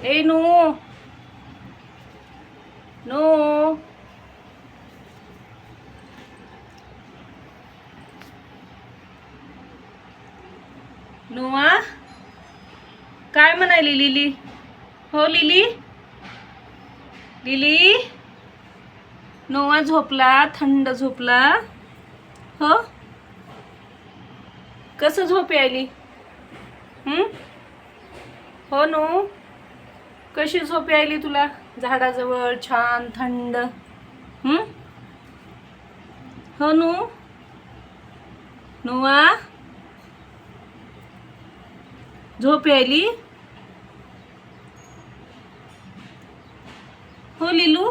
ए नू नू नूआ काय म्हणाली लिली? हो लिली, लिली नोआ झोपला, थंड झोपला. हो कसं झोप यायली? हो नू, कशी झोप यायली तुला? झाडाजवळ छान थंड. हो नू, नूआ झोप यायली? हो लिलू,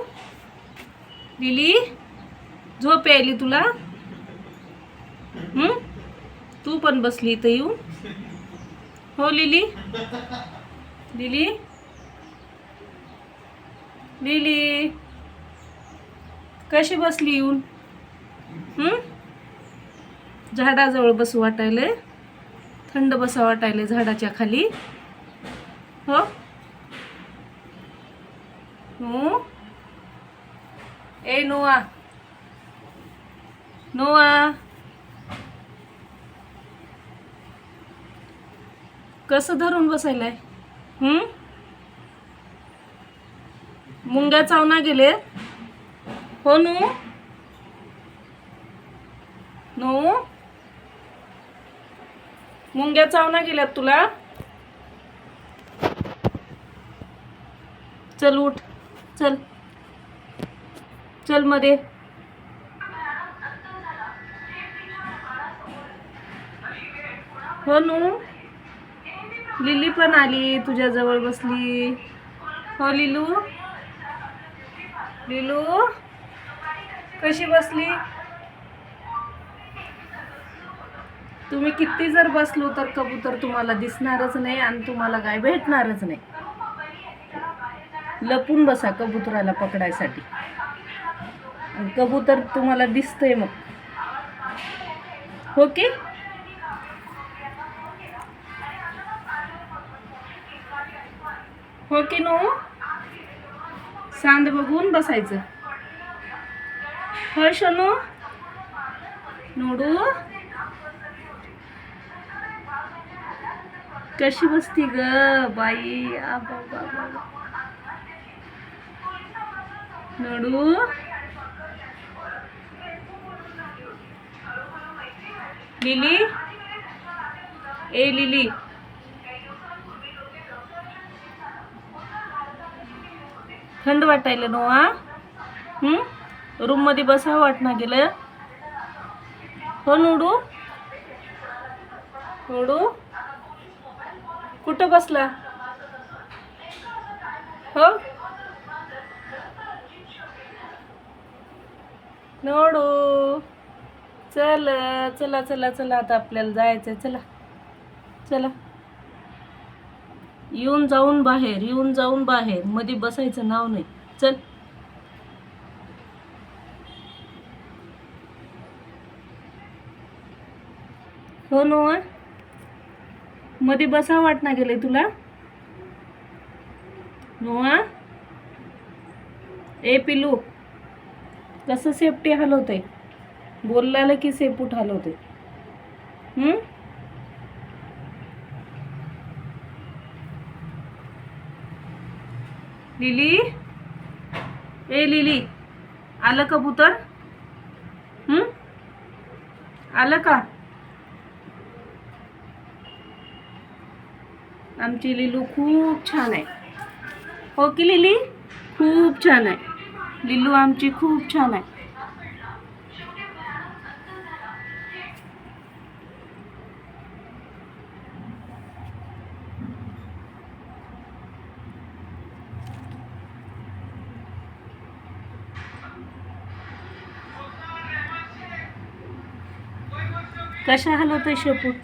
लिली झोप यायली तुला? तू पण बसली इथं येऊन. हो लिली, लिली, लिली कशी बसली येऊन? झाडाजवळ बसू वाटायले, थंड बसा वाटायले झाडाच्या खाली. हो नू, ए नोआ, नोआ कसं धरून बसायलाय? मुंग्या चावना गेले? हो नू, नू मुंग्या चावना गेल्यात तुला? चल उठ, चल चल मध्ये. हो नू, लिली पण आली तुझ्या जवळ बसली. हो लिलू, लिलू कशी बसली? तुम्ही किती जर बसलो तर कबूतर तुम्हाला दिसणारच नाही आणि तुम्हाला काय भेटणारच नाही. लपून बसा कबुतराला पकडायसाठी, आणि कबूतर तुम्हाला दिसतंय मग. हो की? हो की नो, सांद बघून बसायचं. हो शनू, नोडू कशी बसती ग बाई? नोडू, लिली, ए लिली थंड वाटायला नोआ? रूम मध्ये बसावं वाटणं गेलं? हो नोडू, नोडू कुठं बसला? हो नोडू, चल चला चला चला आता आपल्याला जायचंय. चला चला, येऊन जाऊन बाहेर, येऊन जाऊन बाहेर, मध्ये बसायचं नाव नाही. चल हो नोआ, मध्ये बसा वाटणं गेलंय तुला? नोआ, ए पिलू कसं सेफ्टी हलवतंय? बोलला की सेपूट हलवते. लिली, ए लिली आलं कबूतर? आलं का? आमची लिलू खूप छान आहे. हो की लिली? खूप छान आहे लिलू आमची, खूप छान आहे. कशा हलवतोय शेपूट?